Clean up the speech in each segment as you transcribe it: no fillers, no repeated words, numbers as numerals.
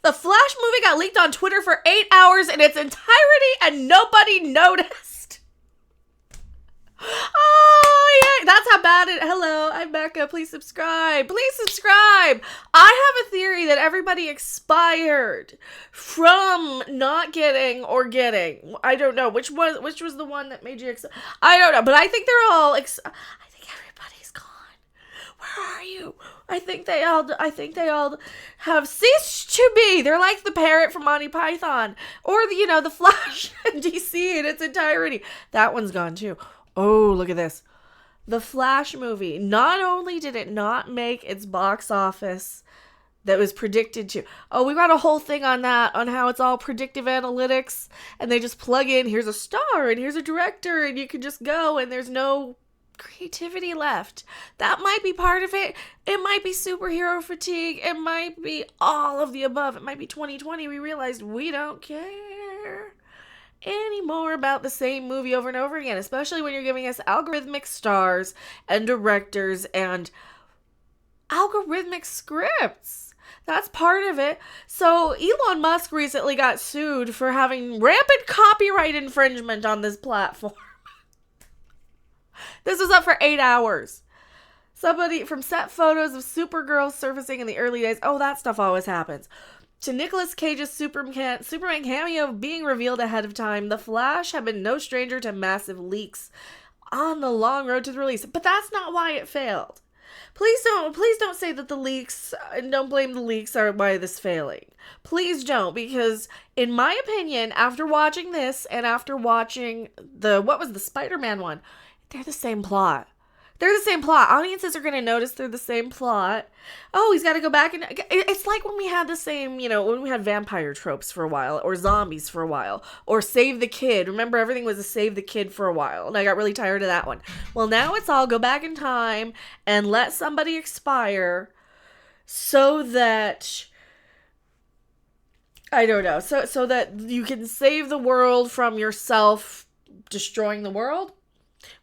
The Flash movie got leaked on Twitter for 8 hours in its entirety and nobody noticed. Oh, yeah. That's how bad it... Hello, I'm Becca. Please subscribe. Please subscribe. I have a theory that everybody expired from not getting or getting. I don't know. Which was the one that made you... I don't know. But I think they're all... I think everybody's gone. Where are you? I think they all have ceased to be. They're like the parrot from Monty Python. Or, the Flash in DC in its entirety. That one's gone too. Oh, look at this. The Flash movie, not only did it not make its box office that was predicted to. Oh, we got a whole thing on that, on how it's all predictive analytics, and they just plug in, here's a star, and here's a director, and you can just go, and there's no creativity left. That might be part of it. It might be superhero fatigue. It might be all of the above. It might be 2020. We realized we don't care anymore about the same movie over and over again, especially when you're giving us algorithmic stars and directors and algorithmic scripts. That's part of it. So Elon Musk recently got sued for having rampant copyright infringement on this platform. This was up for 8 hours. Somebody from set photos of Supergirl surfacing in the early days. Oh, that stuff always happens. To Nicolas Cage's Superman cameo being revealed ahead of time, The Flash had been no stranger to massive leaks on the long road to the release. But that's not why it failed. Please don't say that the leaks, and don't blame the leaks are why this failing. Please don't, because in my opinion, after watching this and after watching the Spider-Man one, they're the same plot. They're the same plot. Audiences are going to notice they're the same plot. Oh, he's got to go back and... It's like when we had the same, when we had vampire tropes for a while, or zombies for a while, or Save the Kid. Remember, everything was a Save the Kid for a while, and I got really tired of that one. Well, now it's all go back in time and let somebody expire so that... I don't know. So that you can save the world from yourself destroying the world?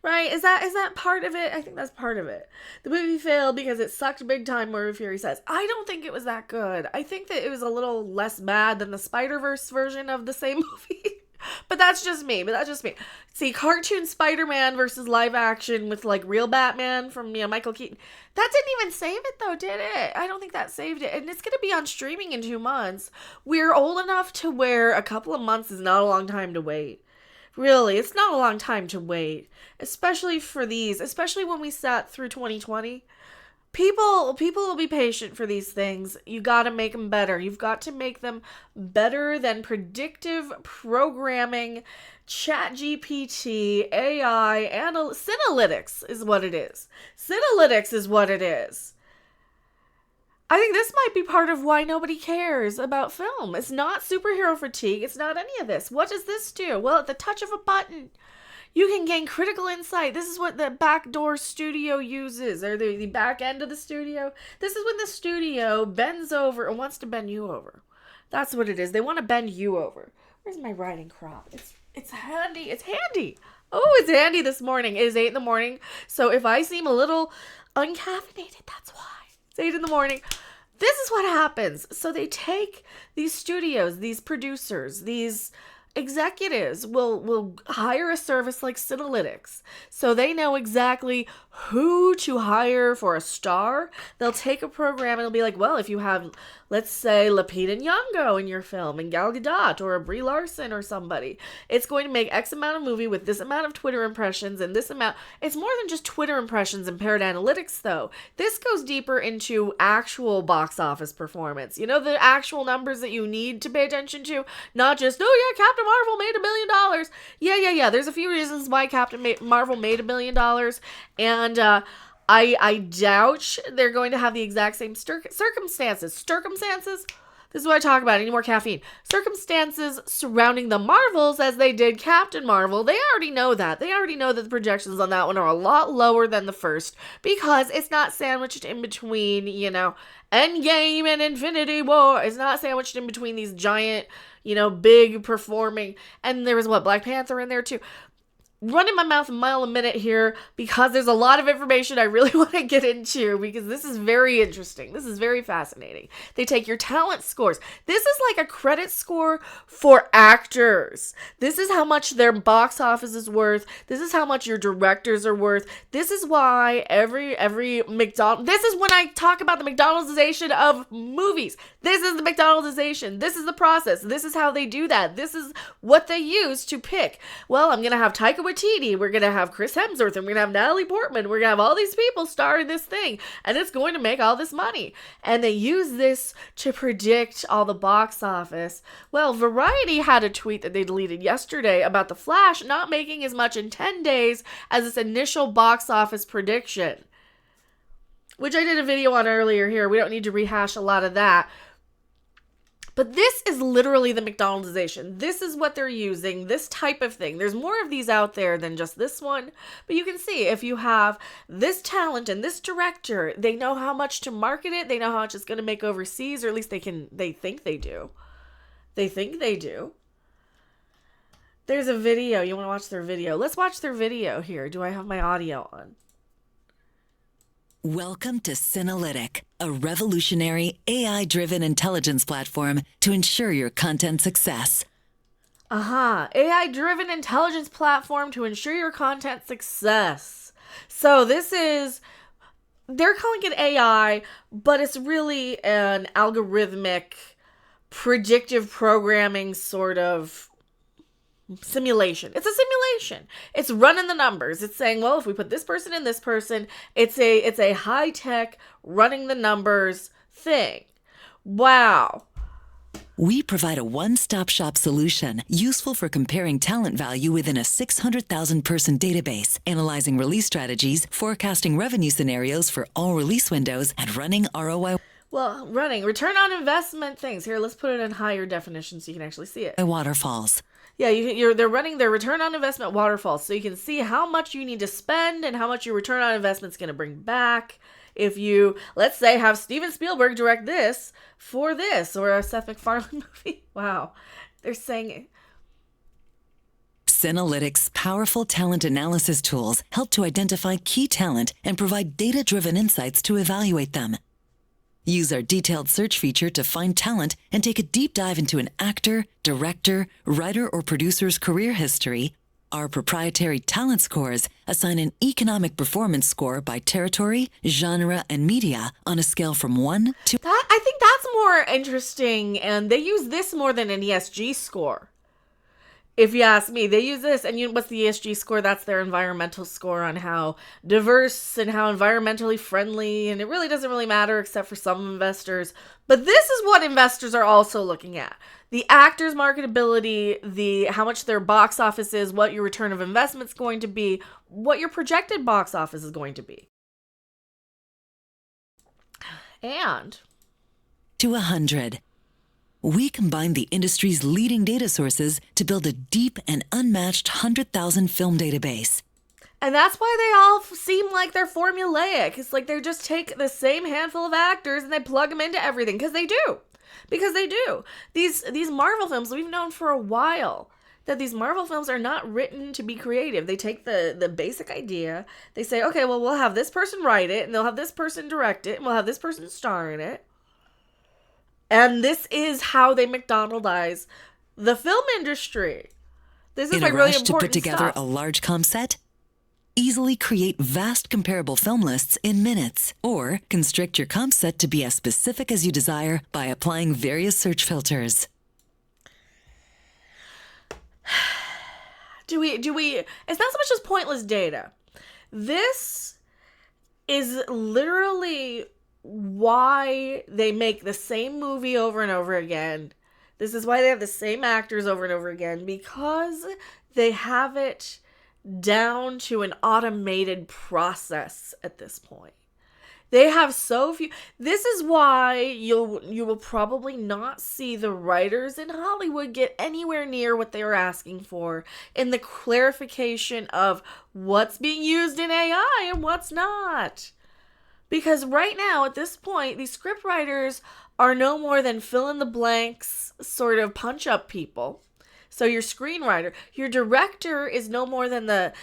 Right? Is that part of it? I think that's part of it. The movie failed because it sucked big time, Moira Fury says. I don't think it was that good. I think that it was a little less bad than the Spider-Verse version of the same movie. But that's just me. See, cartoon Spider-Man versus live action with like real Batman from Michael Keaton. That didn't even save it though, did it? I don't think that saved it. And it's going to be on streaming in 2 months. We're old enough to where a couple of months is not a long time to wait. Really, it's not a long time to wait, especially for these, especially when we sat through 2020. People will be patient for these things. You got to make them better. You've got to make them better than predictive programming, ChatGPT, AI, Synalytics is what it is. Synalytics is what it is. I think this might be part of why nobody cares about film. It's not superhero fatigue. It's not any of this. What does this do? Well, at the touch of a button, you can gain critical insight. This is what the backdoor studio uses, or the back end of the studio. This is when the studio bends over and wants to bend you over. That's what it is. They want to bend you over. Where's my riding crop? It's handy. It's handy. Oh, it's handy this morning. It is 8 in the morning. So if I seem a little uncaffeinated, that's why. It's 8 in the morning. This is what happens. So they take these studios, these producers, these executives will hire a service like Synalytics. So they know exactly who to hire for a star. They'll take a program and it'll be like, well, if you have, let's say, Lupita Nyong'o in your film, and Gal Gadot, or a Brie Larson or somebody, it's going to make X amount of movie with this amount of Twitter impressions and this amount. It's more than just Twitter impressions and paired analytics, though. This goes deeper into actual box office performance. The actual numbers that you need to pay attention to, not just, oh yeah, Captain Marvel made $1 billion. Yeah. There's a few reasons why Captain Marvel made $1 billion, and I doubt they're going to have the exact same circumstances. This is what I talk about. Any more caffeine? Circumstances surrounding the Marvels as they did Captain Marvel. They already know that. They already know that the projections on that one are a lot lower than the first because it's not sandwiched in between, Endgame and Infinity War. It's not sandwiched in between these giant, big performing. And there was Black Panther in there too. running my mouth a mile a minute here because there's a lot of information I really want to get into, because this is very interesting. This is very fascinating. They take your talent scores. This is like a credit score for actors. This is how much their box office is worth. This is how much your directors are worth. This is why every McDonald's, this is when I talk about the McDonald'sization of movies. This is the McDonald'sization. This is the process. This is how they do that. This is what they use to pick. Well, I'm going to have Taika Waititi. We're going to have Chris Hemsworth, and we're going to have Natalie Portman. We're going to have all these people star in this thing, and it's going to make all this money. And they use this to predict all the box office. Well, Variety had a tweet that they deleted yesterday about The Flash not making as much in 10 days as its initial box office prediction, which I did a video on earlier here. We don't need to rehash a lot of that. But this is literally the McDonald'sization. This is what they're using, this type of thing. There's more of these out there than just this one. But you can see if you have this talent and this director, they know how much to market it. They know how much it's going to make overseas, or at least they think they do. They think they do. There's a video. You want to watch their video? Let's watch their video here. Do I have my audio on? Welcome to Synalytic, a revolutionary AI-driven intelligence platform to ensure your content success. AI-driven intelligence platform to ensure your content success. So this is, they're calling it AI, but it's really an algorithmic, predictive programming sort of simulation. It's a simulation. It's running the numbers. It's saying, well, if we put this person and this person, it's a high-tech running the numbers thing. Wow. We provide a one-stop shop solution useful for comparing talent value within a 600,000 person database, analyzing release strategies, forecasting revenue scenarios for all release windows, and running ROI. Well, running return on investment things. Here, let's put it in higher definition so you can actually see it. Waterfalls. Yeah, they're running their return on investment waterfalls, so you can see how much you need to spend and how much your return on investment is going to bring back. If you, let's say, have Steven Spielberg direct this for this, or a Seth MacFarlane movie. Wow. They're saying Synalytic's powerful talent analysis tools help to identify key talent and provide data-driven insights to evaluate them. Use our detailed search feature to find talent and take a deep dive into an actor, director, writer, or producer's career history. Our proprietary talent scores assign an economic performance score by territory, genre, and media on a scale from 1 to... I think that's more interesting, and they use this more than an ESG score. If you ask me, they use this, and what's the ESG score? That's their environmental score on how diverse and how environmentally friendly, and it really doesn't really matter except for some investors. But this is what investors are also looking at. The actor's marketability, how much their box office is, what your return of investment is going to be, what your projected box office is going to be. And to 100. We combine the industry's leading data sources to build a deep and unmatched 100,000 film database. And that's why they all seem like they're formulaic. It's like they just take the same handful of actors and they plug them into everything. Because they do. Because they do. These Marvel films, we've known for a while that these Marvel films are not written to be creative. They take the basic idea. They say, okay, well, we'll have this person write it, and they'll have this person direct it, and we'll have this person star in it. And this is how they McDonaldize the film industry. This is like really important to put together stuff. A large comm set? Easily create vast comparable film lists in minutes, or constrict your comp set to be as specific as you desire by applying various search filters. It's not so much as pointless data. This is literally why they make the same movie over and over again. This is why they have the same actors over and over again, because they have it down to an automated process at this point. They have so few. This is why you will probably not see the writers in Hollywood get anywhere near what they were asking for in the clarification of what's being used in AI and what's not. Because right now, at this point, these script writers are no more than fill-in-the-blanks sort of punch-up people. So your screenwriter, your director is no more than a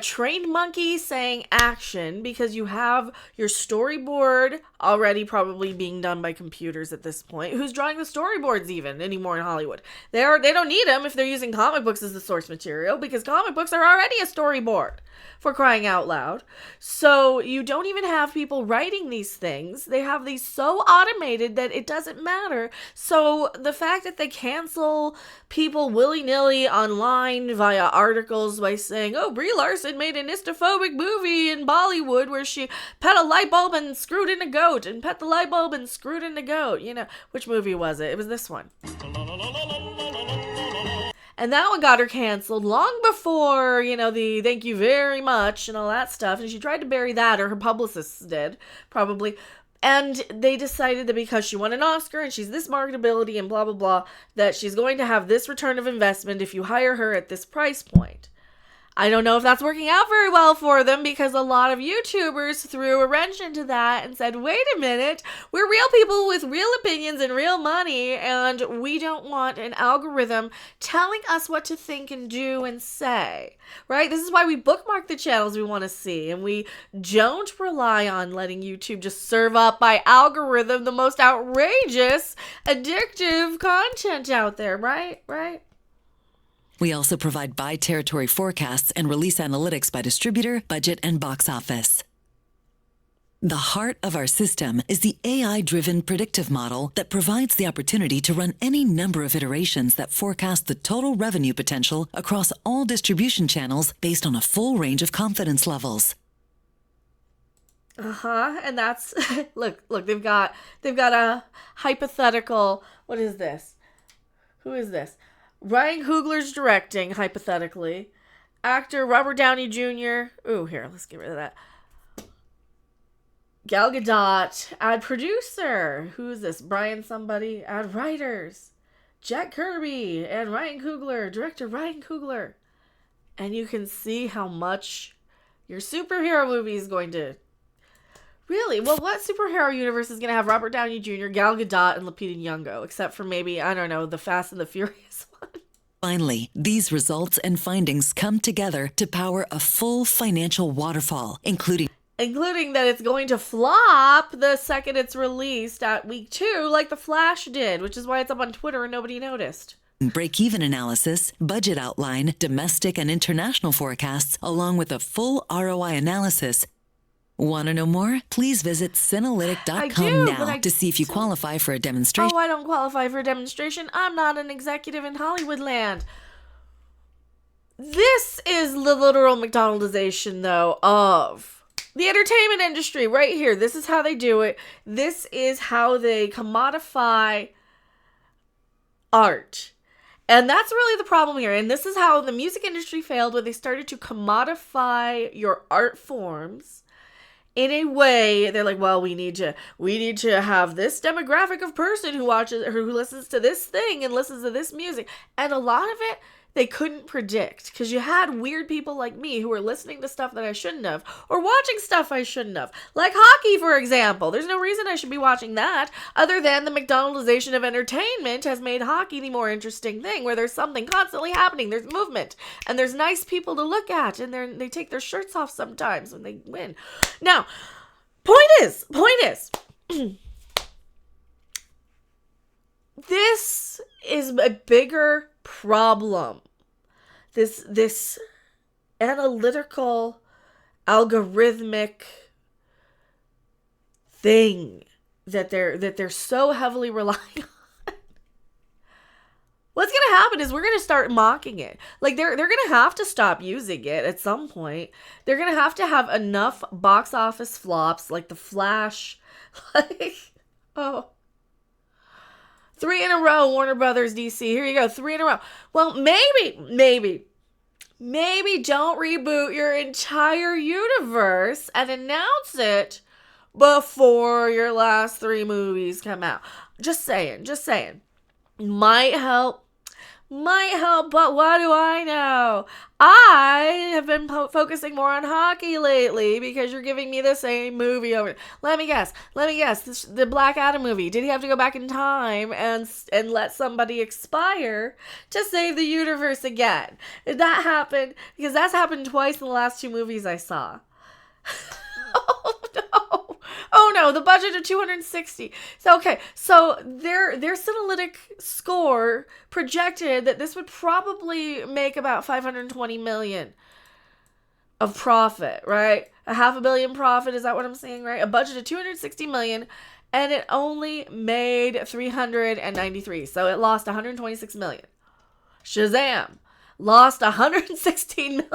trained monkey saying action, because you have your storyboard already probably being done by computers at this point. Who's drawing the storyboards even anymore in Hollywood? They don't need them if they're using comic books as the source material, because comic books are already a storyboard, for crying out loud. So you don't even have people writing these things. They have these so automated that it doesn't matter. So the fact that they cancel people willy-nilly online via articles by saying, oh, Brie Larson made an istophobic movie in Bollywood where she pet a light bulb and screwed in a goat, and pet the light bulb and screwed in a goat. You know, which movie was it? It was this one. And that one got her canceled long before, the thank you very much and all that stuff. And she tried to bury that, or her publicists did, probably. And they decided that because she won an Oscar and she's this marketability and blah, blah, blah, that she's going to have this return of investment if you hire her at this price point. I don't know if that's working out very well for them, because a lot of YouTubers threw a wrench into that and said, wait a minute, we're real people with real opinions and real money, and we don't want an algorithm telling us what to think and do and say, right? This is why we bookmark the channels we want to see, and we don't rely on letting YouTube just serve up by algorithm the most outrageous, addictive content out there, right? We also provide by territory forecasts and release analytics by distributor, budget, and box office. The heart of our system is the AI-driven predictive model that provides the opportunity to run any number of iterations that forecast the total revenue potential across all distribution channels based on a full range of confidence levels. And that's look, they've got a hypothetical. What is this? Who is this? Ryan Coogler's directing, hypothetically. Actor Robert Downey Jr. Ooh, here, let's get rid of that. Gal Gadot. Ad producer. Who is this? Brian somebody. Ad writers. Jack Kirby and Ryan Coogler. Director Ryan Coogler. And you can see how much your superhero movie is going to... Really? Well, what superhero universe is going to have Robert Downey Jr., Gal Gadot, and Lupita Nyong'o? Except for maybe, I don't know, the Fast and the Furious one. Finally, these results and findings come together to power a full financial waterfall, including that it's going to flop the second it's released at week 2, like The Flash did, which is why it's up on Twitter and nobody noticed. break-even analysis, budget outline, domestic and international forecasts, along with a full ROI analysis. Want to know more? Please visit Synalytic.com now to see if you qualify for a demonstration. Oh, I don't qualify for a demonstration. I'm not an executive in Hollywood land. This is the literal McDonaldization, though, of the entertainment industry right here. This is how they do it. This is how they commodify art. And that's really the problem here. And this is how the music industry failed, when they started to commodify your art forms in a way. They're like, well, we need to have this demographic of person who watches or who listens to this thing and listens to this music. And a lot of it they couldn't predict, because you had weird people like me who were listening to stuff that I shouldn't have, or watching stuff I shouldn't have, like hockey, for example. There's no reason I should be watching that, other than the McDonaldization of entertainment has made hockey the more interesting thing, where there's something constantly happening, there's movement, and there's nice people to look at, and they take their shirts off sometimes when they win. Now, point is, this is a bigger problem. This analytical, algorithmic thing that they're so heavily relying on. What's gonna happen is we're gonna start mocking it. Like they're gonna have to stop using it at some point. They're gonna have enough box office flops like The Flash, like 3 in a row, Warner Brothers DC. Here you go, 3 in a row. Well, maybe don't reboot your entire universe and announce it before your last 3 movies come out. Just saying. Might help might help, but what do I know? I have been focusing more on hockey lately because you're giving me the same movie over. Let me guess. The Black Adam movie. Did he have to go back in time and let somebody expire to save the universe again? Did that happen? Because that's happened twice in the last 2 movies I saw. Oh no, the budget of 260. So okay, so their Sinalytic score projected that this would probably make about 520 million of profit, right? A $500 million profit, is that what I'm saying, right? A budget of 260 million, and it only made 393. So it lost 126 million. Shazam lost 116 million.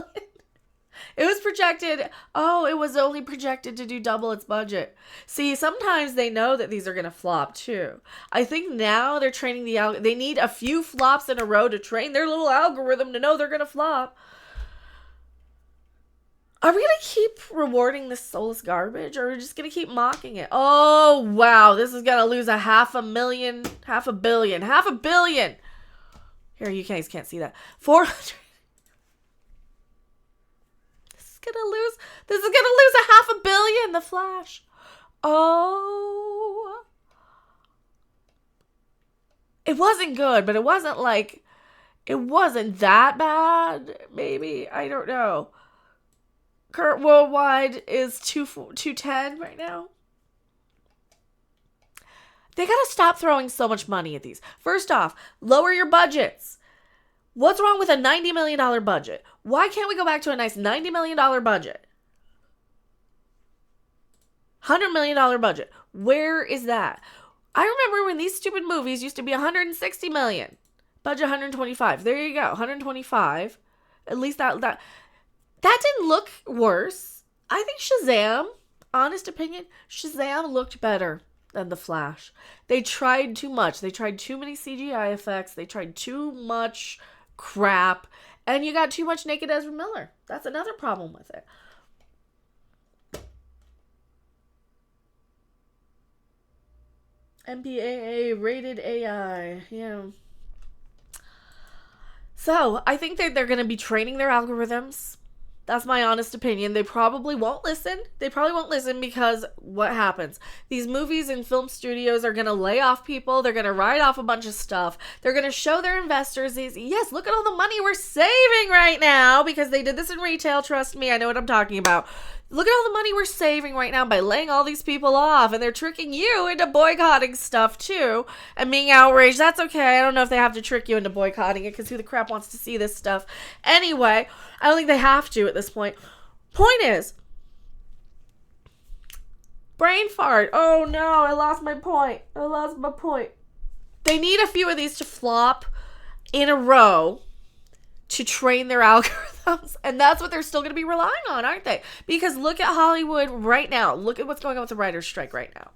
It was projected, it was only projected to do double its budget. See, sometimes they know that these are going to flop too. I think now they're training they need a few flops in a row to train their little algorithm to know they're going to flop. Are we going to keep rewarding this soulless garbage, or are we just going to keep mocking it? Oh, wow, this is going to lose $500 million. Here, you guys can't see that. 400. This is gonna lose $500 million, The Flash. Oh. It wasn't good, but it wasn't that bad. Maybe. I don't know. Current worldwide is 210 right now. They gotta stop throwing so much money at these. First off, lower your budgets. What's wrong with a $90 million budget? Why can't we go back to a nice $90 million budget? $100 million budget. Where is that? I remember when these stupid movies used to be $160 million. Budget 125. There you go. 125. At least that didn't look worse. I think Shazam, honest opinion, Shazam looked better than The Flash. They tried too much. They tried too many CGI effects. They tried too much crap, and you got too much naked Ezra Miller. That's another problem with it. MPAA rated AI. Yeah. So I think that they're going to be training their algorithms. That's my honest opinion. They probably won't listen. Because what happens? These movies and film studios are going to lay off people. They're going to write off a bunch of stuff. They're going to show their investors yes, look at all the money we're saving right now, because they did this in retail. Trust me, I know what I'm talking about. Look at all the money we're saving right now by laying all these people off, and they're tricking you into boycotting stuff too and being outraged. That's okay. I don't know if they have to trick you into boycotting it, because who the crap wants to see this stuff? Anyway, I don't think they have to at this point. Point is, brain fart. Oh no, I lost my point. They need a few of these to flop in a row to train their algorithms, and that's what they're still going to be relying on, aren't they? Because look at Hollywood right now. Look at what's going on with the writers' strike right now.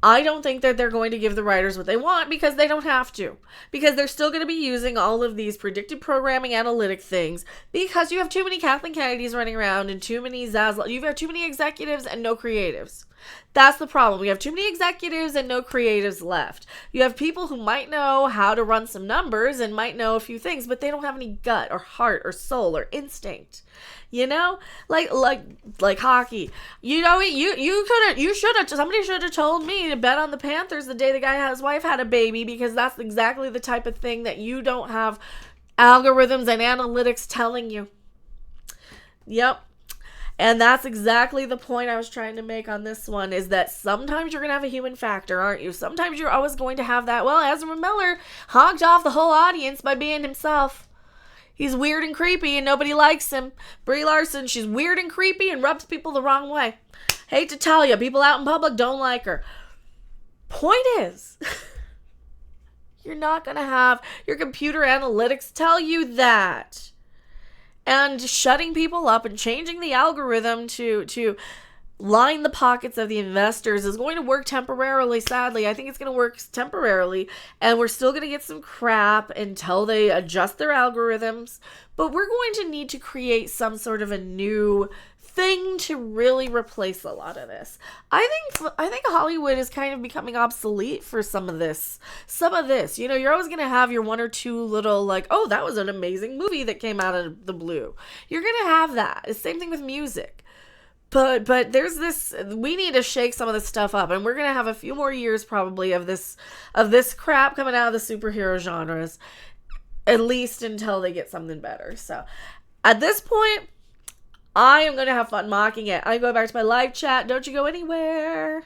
I don't think that they're going to give the writers what they want, because they don't have to. Because they're still going to be using all of these predictive programming analytic things, because you have too many Kathleen Kennedys running around and too many Zaslav. You've got too many executives and no creatives. That's the problem. We have too many executives and no creatives left. You have people who might know how to run some numbers and might know a few things, but they don't have any gut or heart or soul or instinct. You know, like hockey. You know, somebody should have told me to bet on the Panthers the day the guy his wife had a baby, because that's exactly the type of thing that you don't have algorithms and analytics telling you. Yep. And that's exactly the point I was trying to make on this one, is that sometimes you're going to have a human factor, aren't you? Sometimes you're always going to have that. Well, Ezra Miller hogged off the whole audience by being himself. He's weird and creepy and nobody likes him. Brie Larson, she's weird and creepy and rubs people the wrong way. Hate to tell you, people out in public don't like her. Point is, you're not going to have your computer analytics tell you that. And shutting people up and changing the algorithm to line the pockets of the investors is going to work temporarily, sadly. I think it's going to work temporarily, and we're still going to get some crap until they adjust their algorithms. But we're going to need to create some sort of a new thing to really replace a lot of this. I think Hollywood is kind of becoming obsolete for some of this. You know, you're always going to have your one or two little like, oh, that was an amazing movie that came out of the blue. You're going to have that. The same thing with music. But there's this, we need to shake some of this stuff up, and we're going to have a few more years probably of this crap coming out of the superhero genres, at least until they get something better. So at this point, I am going to have fun mocking it. I go back to my live chat. Don't you go anywhere.